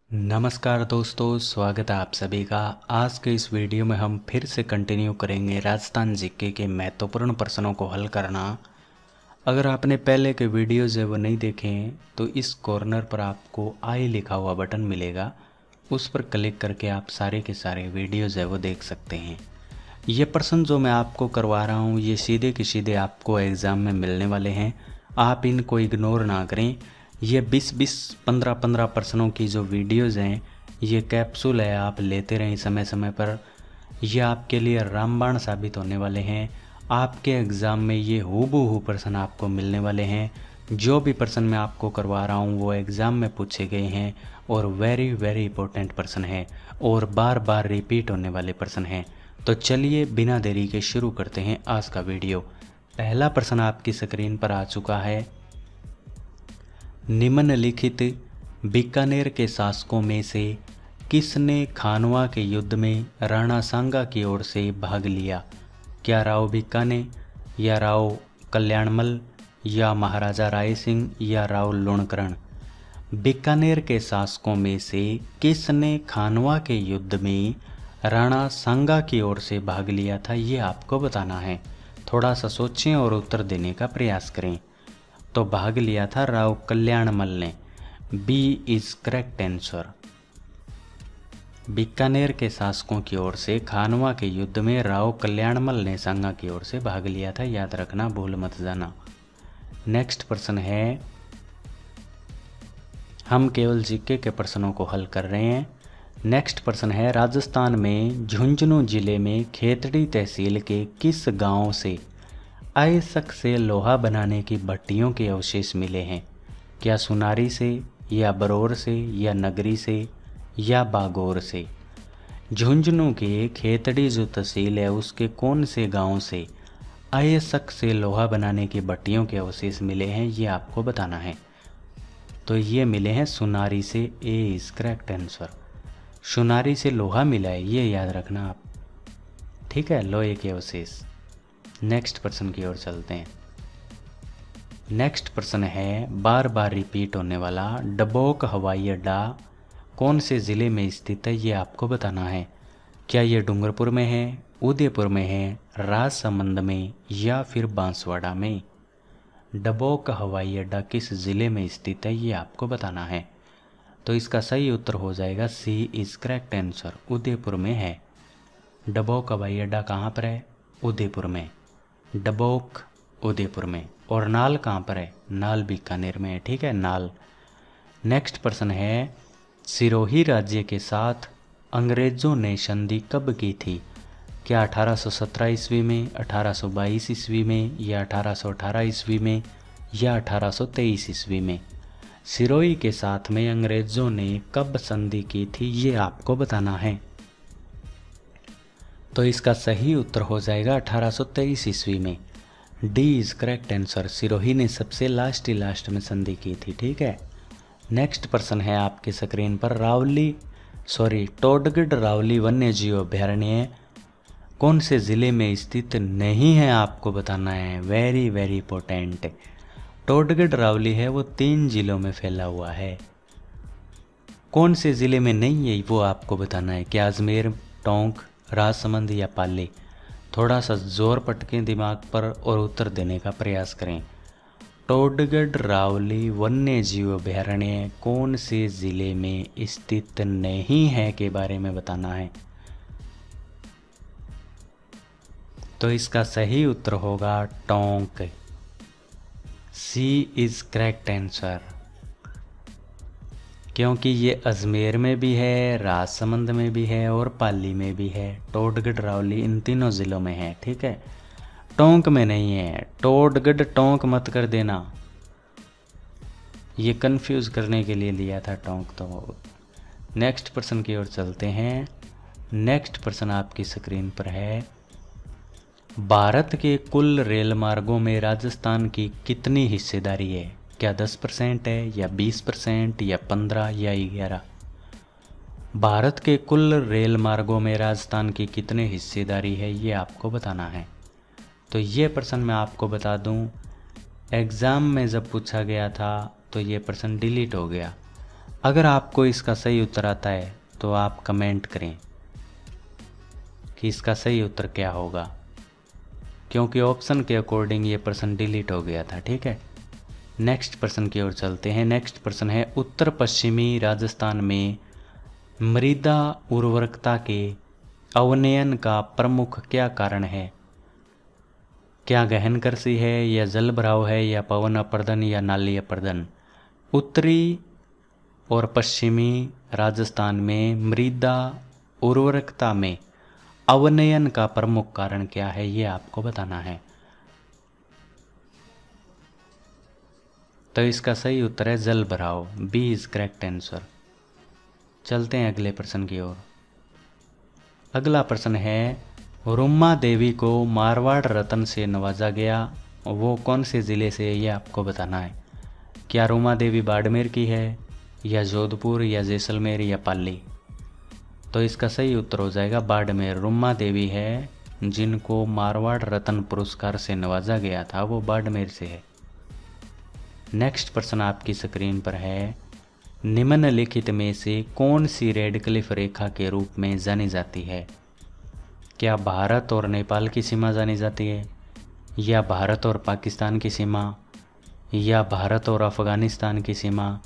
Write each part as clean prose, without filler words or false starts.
नमस्कार दोस्तों, स्वागत है आप सभी का। आज के इस वीडियो में हम फिर से कंटिन्यू करेंगे राजस्थान जीके के महत्वपूर्ण प्रश्नों को हल करना। अगर आपने पहले के वीडियोज़ है वो नहीं देखे हैं तो इस कॉर्नर पर आपको आई लिखा हुआ बटन मिलेगा, उस पर क्लिक करके आप सारे के सारे वीडियोज़ है वो देख सकते हैं। ये प्रश्न जो मैं आपको करवा रहा हूँ ये सीधे के सीधे आपको एग्ज़ाम में मिलने वाले हैं, आप इनको इग्नोर ना करें। ये 20-20, 15-15 प्रश्नों की जो वीडियोज़ हैं ये कैप्सूल है, आप लेते रहें समय समय पर। ये आपके लिए रामबाण साबित होने वाले हैं। आपके एग्ज़ाम में ये हूबहू प्रश्न आपको मिलने वाले हैं। जो भी प्रश्न मैं आपको करवा रहा हूँ वो एग्ज़ाम में पूछे गए हैं और वेरी वेरी इंपॉर्टेंट प्रश्न हैं और बार बार रिपीट होने वाले प्रश्न हैं। तो चलिए बिना देरी के शुरू करते हैं आज का वीडियो। पहला प्रश्न आपकी स्क्रीन पर आ चुका है। निम्नलिखित बीकानेर के शासकों में से किसने खानवा के युद्ध में राणा सांगा की ओर से भाग लिया? क्या राव भिक्काने, या राव कल्याणमल, या महाराजा राय सिंह, या राव लूणकरण? बीकानेर के शासकों में से किसने खानवा के युद्ध में राणा सांगा की ओर से भाग लिया था, ये आपको बताना है। थोड़ा सा सोचें और उत्तर देने का प्रयास करें। तो भाग लिया था राव कल्याणमल ने। B is correct answer. Bikaner के शासकों की ओर से खानवा के युद्ध में राव कल्याणमल ने सांगा की ओर से भाग लिया था, याद रखना, भूल मत जाना। नेक्स्ट प्रश्न है, हम केवल जीके के प्रश्नों को हल कर रहे हैं। नेक्स्ट प्रश्न है, राजस्थान में झुंझुनू जिले में खेतड़ी तहसील के किस गांव से अयस्क से लोहा बनाने की भट्टियों के अवशेष मिले हैं? क्या सुनारी से, या बरौर से, या नगरी से, या बागौर से? झुंझुनू के खेतड़ी जो तहसील है उसके कौन से गांव से अयस्क से लोहा बनाने की भट्टियों के अवशेष मिले हैं, ये आपको बताना है। तो ये मिले हैं सुनारी से। ए इज करेक्ट आंसर। सुनारी से लोहा मिला है, ये याद रखना आप, ठीक है, लोहे के अवशेष। नेक्स्ट प्रश्न की ओर चलते हैं। नेक्स्ट प्रश्न है, बार बार रिपीट होने वाला डबोक हवाई अड्डा कौन से ज़िले में स्थित है, ये आपको बताना है। क्या ये डूंगरपुर में है, उदयपुर में है, राजसमंद में, या फिर बांसवाड़ा में? डबोक हवाई अड्डा किस ज़िले में स्थित है, ये आपको बताना है। तो इसका सही उत्तर हो जाएगा सी इज करेक्ट आंसर, उदयपुर में है। डबोक हवाई अड्डा कहाँ पर है? उदयपुर में। डबोक उदयपुर में। और नाल कहाँ पर है? नाल बीकानेर में है, ठीक है, नाल। नेक्स्ट प्रश्न है, सिरोही राज्य के साथ अंग्रेज़ों ने संधि कब की थी? क्या 1817 ईस्वी में, 1822 ईस्वी में, या 1818 ईस्वी में, या 1823 ईस्वी में? सिरोही के साथ में अंग्रेज़ों ने कब संधि की थी, ये आपको बताना है। तो इसका सही उत्तर हो जाएगा 1823 ईस्वी में। D is correct answer. Sirohi ने सबसे लास्ट में संधि की थी, ठीक है। नेक्स्ट प्रश्न है आपके स्क्रीन पर, टोडगढ़ रावली वन्य जीव अभयारण्य कौन से ज़िले में स्थित नहीं है, आपको बताना है। Very very important. टोडगढ़ रावली है वो 3 जिलों में फैला हुआ है। कौन से ज़िले में नहीं है वो आपको बताना है। क्या अजमेर, टोंक, राजसमंद, या पाली? थोड़ा सा जोर पटकें दिमाग पर और उत्तर देने का प्रयास करें। टोडगढ़ रावली वन्य जीव अभयारण्य कौन से ज़िले में स्थित नहीं है के बारे में बताना है। तो इसका सही उत्तर होगा टोंक। सी इज करेक्ट आंसर, क्योंकि ये अजमेर में भी है, राजसमंद में भी है और पाली में भी है। टोडगढ़ रावली इन तीनों ज़िलों में है, ठीक है, टोंक में नहीं है। टोडगढ़ टोंक मत कर देना, ये कंफ्यूज करने के लिए लिया था टोंक। तो नेक्स्ट प्रश्न की ओर चलते हैं। नेक्स्ट प्रश्न आपकी स्क्रीन पर है, भारत के कुल रेल मार्गों में राजस्थान की कितनी हिस्सेदारी है? क्या 10% है, या 20%, या 15, या 11? भारत के कुल रेल मार्गों में राजस्थान की कितने हिस्सेदारी है, ये आपको बताना है। तो ये प्रश्न मैं आपको बता दूं, एग्ज़ाम में जब पूछा गया था तो ये प्रश्न डिलीट हो गया। अगर आपको इसका सही उत्तर आता है तो आप कमेंट करें कि इसका सही उत्तर क्या होगा, क्योंकि ऑप्शन के अकॉर्डिंग ये प्रश्न डिलीट हो गया था। ठीक है, नेक्स्ट प्रश्न की ओर चलते हैं। नेक्स्ट प्रश्न है, उत्तर पश्चिमी राजस्थान में मृदा उर्वरकता के अवनयन का प्रमुख क्या कारण है? क्या गहन कृषि है, या जल भराव है, या पवन अपर्दन, या नाली अपर्दन? उत्तरी और पश्चिमी राजस्थान में मृदा उर्वरकता में अवनयन का प्रमुख कारण क्या है, ये आपको बताना है। तो इसका सही उत्तर है जल भराव, बी इज करेक्ट आंसर। चलते हैं अगले प्रश्न की ओर। अगला प्रश्न है, रुम्मा देवी को मारवाड़ रत्न से नवाजा गया, वो कौन से ज़िले से, ये आपको बताना है। क्या रुम्मा देवी बाड़मेर की है, या जोधपुर, या जैसलमेर, या पाली? तो इसका सही उत्तर हो जाएगा बाड़मेर। रुम्मा देवी है जिनको मारवाड़ रत्न पुरस्कार से नवाजा गया था, वो बाड़मेर से है। नेक्स्ट प्रश्न आपकी स्क्रीन पर है, निम्नलिखित में से कौन सी रेडक्लिफ रेखा के रूप में जानी जाती है? क्या भारत और नेपाल की सीमा जानी जाती है, या भारत और पाकिस्तान की सीमा, या भारत और अफ़गानिस्तान की सीमा,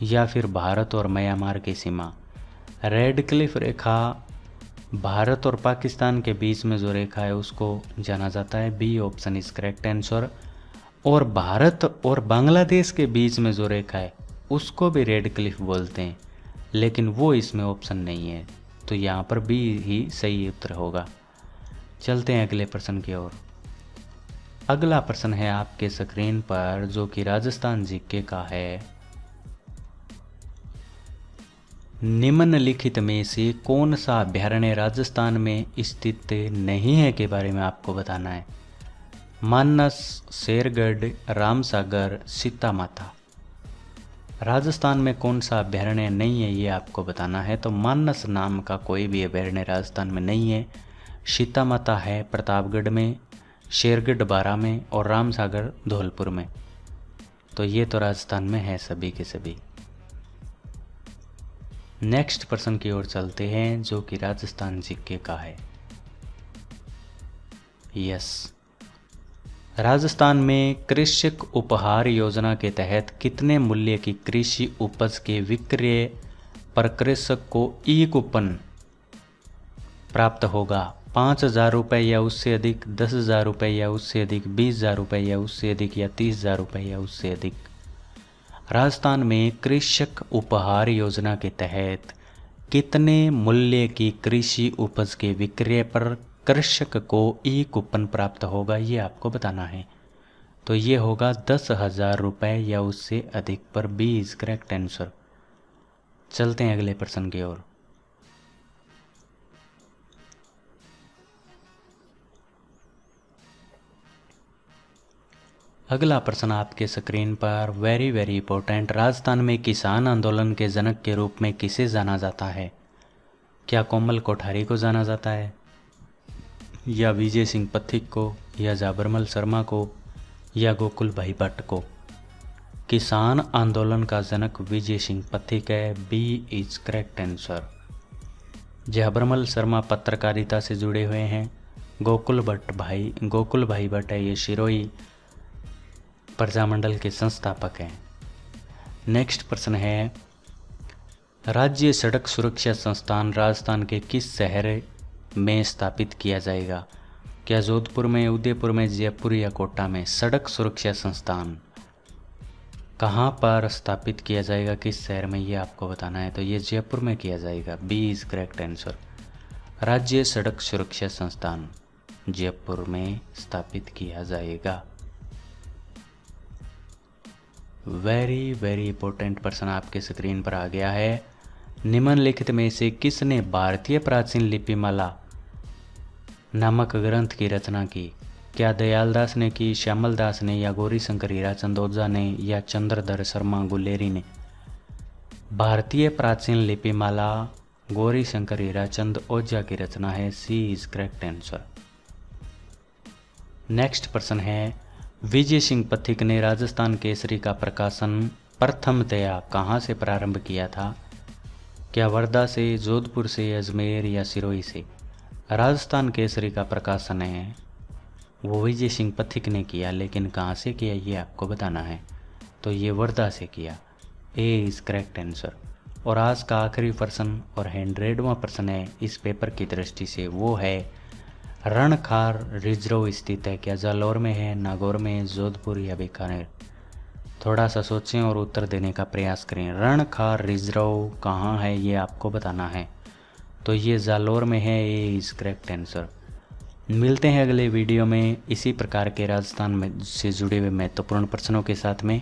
या फिर भारत और म्यांमार की सीमा? रेडक्लिफ रेखा भारत और पाकिस्तान के बीच में जो रेखा है उसको जाना जाता है, B option is correct answer. और भारत और बांग्लादेश के बीच में जो रेखा है उसको भी रेडक्लिफ बोलते हैं, लेकिन वो इसमें ऑप्शन नहीं है, तो यहाँ पर बी ही सही उत्तर होगा। चलते हैं अगले प्रश्न की ओर। अगला प्रश्न है आपके स्क्रीन पर, जो कि राजस्थान जीके का है। निम्नलिखित में से कौन सा अभयारण्य राजस्थान में स्थित नहीं है के बारे में आपको बताना है। मानस, शेरगढ़, रामसागर, सीता माता। राजस्थान में कौन सा अभयारण्य नहीं है ये आपको बताना है। तो मानस नाम का कोई भी अभयारण्य राजस्थान में नहीं है। सीता माता है प्रतापगढ़ में, शेरगढ़ बारा में, और रामसागर धौलपुर में। तो ये तो राजस्थान में है सभी के सभी। नेक्स्ट प्रश्न की ओर चलते हैं, जो कि राजस्थान जीके का है। यस, राजस्थान में कृषक उपहार योजना के तहत कितने मूल्य की कृषि उपज के विक्रय पर कृषक को ई कूपन प्राप्त होगा? 5,000 रुपये या उससे अधिक, 10,000 रुपये या उससे अधिक, 20,000 रुपये या उससे अधिक, या 30,000 रुपये या उससे अधिक? राजस्थान में कृषक उपहार योजना के तहत कितने मूल्य की कृषि उपज के विक्रय पर कृषक को ई कूपन प्राप्त होगा, ये आपको बताना है। तो ये होगा 10,000 रुपये या उससे अधिक पर, बी इज करेक्ट आंसर। चलते हैं अगले प्रश्न की ओर। अगला प्रश्न आपके स्क्रीन पर, वेरी वेरी इंपॉर्टेंट। राजस्थान में किसान आंदोलन के जनक के रूप में किसे जाना जाता है? क्या कोमल कोठारी को जाना जाता है, या विजय सिंह पथिक को, या जाबरमल शर्मा को, या गोकुल भाई भट्ट को? किसान आंदोलन का जनक विजय सिंह पथिक है, B is correct answer. Jabarmal Sharma पत्रकारिता से जुड़े हुए हैं। गोकुल भाई भट्ट है ये शिरोई प्रजामंडल के संस्थापक हैं। नेक्स्ट प्रश्न है, राज्य सड़क सुरक्षा संस्थान राजस्थान के किस शहर में स्थापित किया जाएगा? क्या जोधपुर में, उदयपुर में, जयपुर या कोटा में? सड़क सुरक्षा संस्थान कहाँ पर स्थापित किया जाएगा, किस शहर में, ये आपको बताना है। तो ये जयपुर में किया जाएगा, बी इज करेक्ट आंसर। राज्य सड़क सुरक्षा संस्थान जयपुर में स्थापित किया जाएगा। वेरी वेरी इंपॉर्टेंट प्रश्न आपके स्क्रीन पर आ गया है। निम्नलिखित में से किसने भारतीय प्राचीन लिपिमाला नामक ग्रंथ की रचना की? क्या दयालदास ने की, श्यामल दास ने, या गौरी शंकर हीराचंद ओझा ने, या चंद्रधर शर्मा गुलेरी ने? भारतीय प्राचीन लिपिमाला गौरी शंकर हीराचंद ओझा की रचना है, सी इज करेक्ट आंसर। नेक्स्ट प्रश्न है, विजय सिंह पथिक ने राजस्थान केसरी का प्रकाशन प्रथमतया कहाँ से प्रारंभ किया था? क्या वर्धा से, जोधपुर से, अजमेर या सिरोही से? राजस्थान केसरी का प्रकाशन है वो विजय सिंह पथिक ने किया, लेकिन कहाँ से किया ये आपको बताना है। तो ये वर्धा से किया। A is correct answer. और आज का आखिरी प्रश्न और 100वां प्रश्न है इस पेपर की दृष्टि से, वो है रणखार रिजर्व स्थित है? क्या जालौर में है, नागौर में, जोधपुर या बीकानेर? थोड़ा सा सोचें और उत्तर देने का प्रयास करें। रणखार रिजर्व कहाँ है ये आपको बताना है। तो ये जालौर में है। A is correct answer. मिलते हैं अगले वीडियो में इसी प्रकार के राजस्थान में से जुड़े हुए महत्वपूर्ण प्रश्नों के साथ में।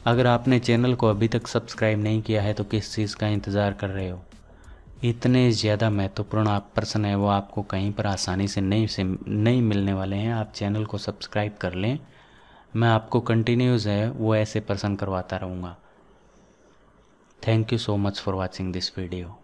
अगर आपने चैनल को अभी तक सब्सक्राइब नहीं किया है तो किस चीज़ का इंतज़ार कर रहे हो? इतने ज़्यादा महत्वपूर्ण आप प्रश्न है वो आपको कहीं पर आसानी से नहीं मिलने वाले हैं। आप चैनल को सब्सक्राइब कर लें, मैं आपको कंटिन्यूज़ है वो ऐसे प्रश्न करवाता रहूँगा। Thank you so much for watching this video.